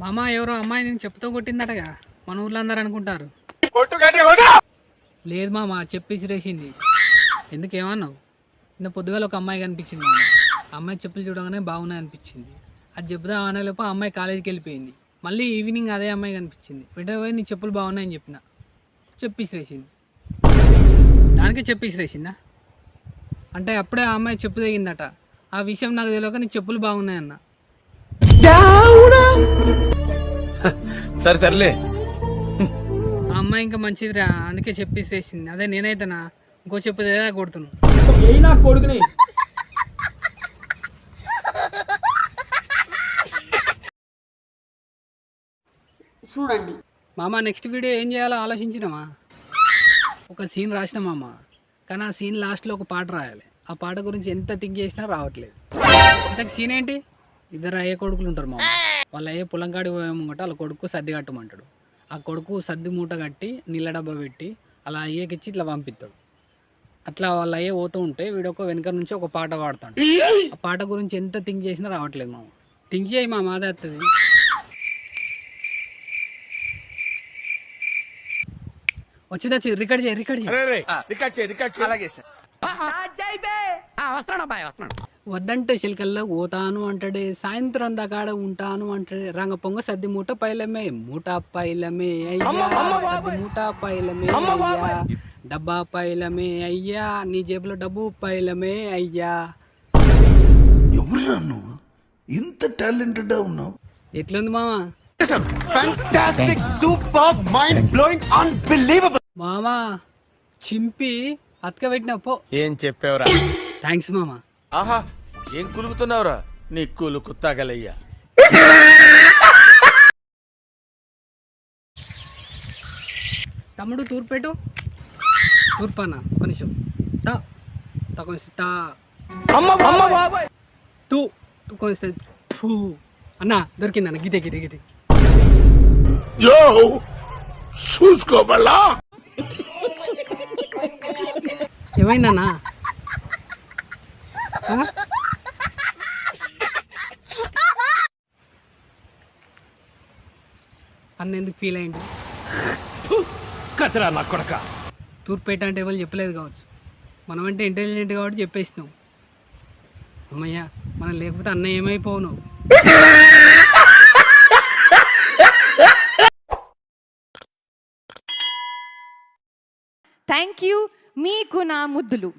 మామ ఎవరో అమ్మాయి నేను చెప్పుతో కొట్టిందటగా మన ఊర్లో అందరు అనుకుంటారు. లేదు మామ చెప్పేసి రేసింది. ఎందుకేమన్నావు? నిన్న పొద్దుగాల ఒక అమ్మాయి కనిపించింది మామ. అమ్మాయి చెప్పులు చూడగానే బాగున్నాయి అనిపించింది. అది చెప్దాం అనేలోపు అమ్మాయి కాలేజీకి వెళ్ళిపోయింది. మళ్ళీ ఈవినింగ్ అదే అమ్మాయి కనిపించింది. వెంటనే పోయి నీ చెప్పులు బాగున్నాయని చెప్పిన. చెప్పేసి రేసింది. దానికే చెప్పేసి రేసిందా? అంటే అప్పుడే ఆ అమ్మాయి చెప్పు తెగిందట. ఆ విషయం నాకు తెలియక నీ చెప్పులు బాగున్నాయన్న. సరే సర్లే. ఆ అమ్మాయి ఇంకా మంచిదిరా, అందుకే చెప్పేసి రేసింది. అదే నేనైతేనా ఇంకో చెప్పు ఏదా కొడుతున్నాను. నా కొడుకుని చూడండి మామ నెక్స్ట్ వీడియో ఏం చేయాలో ఆలోచించినామా? ఒక సీన్ రాసిన మామ, కానీ ఆ సీన్ లాస్ట్లో ఒక పాట రాయాలి. ఆ పాట గురించి ఎంత థింక్ చేసినా రావట్లేదు. ఇంతకు సీన్ ఏంటి? ఇద్దరు అయ్యే కొడుకులు ఉంటారు మామ. వాళ్ళ అయ్యే పొలం కాడి పోయేమట వాళ్ళ కొడుకు సర్ది కట్టమంటాడు. ఆ కొడుకు సర్ది మూట కట్టి నీళ్ళ డబ్బా పెట్టి అలా అయ్యేకిచ్చి ఇట్లా పంపిస్తాడు. అట్లా వాళ్ళ అయ్యే పోతూ ఉంటే వీడొక వెనక నుంచి ఒక పాట పాడతాడు. ఆ పాట గురించి ఎంత థింక్ చేసినా రావట్లేదు మామ. థింక్ చేయి మామ, అదే వస్తుంది. వచ్చి రికార్డ్ చేయి. అలాగే సార్. వద్దంటే చిలకల్లో పోతాను అంటాడే, సాయంత్రం దాకాడ ఉంటాను అంటాడే, రంగ పొంగ సద్ది మూట పైలమే మూట పైలమే అయ్యా, సద్ది మూట పైలమే అయ్యా, డబ్బా పైలమే అయ్యా, నీ జేబులో డబ్బు పైలమే అయ్యా. ఎవరురా నువ్వు? ఇంత టాలెంటెడ్ ఉన్నావు. ఎట్లుంది మామా? మామా చింపి అతక పెట్టిన పో. ఏం చెప్పావురా? థ్యాంక్స్ మామా. ఆహా, ఏం కులుకుతున్నావురా? నీ కులుకు తగలయ్యా. తమ్ముడు తూర్పేటు తూర్పానా కొంచెం తూ కొంచెం అన్నా దొరికిందన్న గిటే గిటే గిటే. యో చూసుకోబల్లా. ఏమైందన్నా? అన్న ఎందుకు ఫీల్ అయ్యింది? కచరా నా కొడక. తూర్పేట అంటే ఎవరు చెప్పలేదు కావచ్చు. మనం అంటే ఇంటెలిజెంట్ కాబట్టి చెప్పేసినాం. అమ్మయ్యా, మనం లేకపోతే అన్న ఏమైపోను. Thank you. మీకు నా ముద్దులు.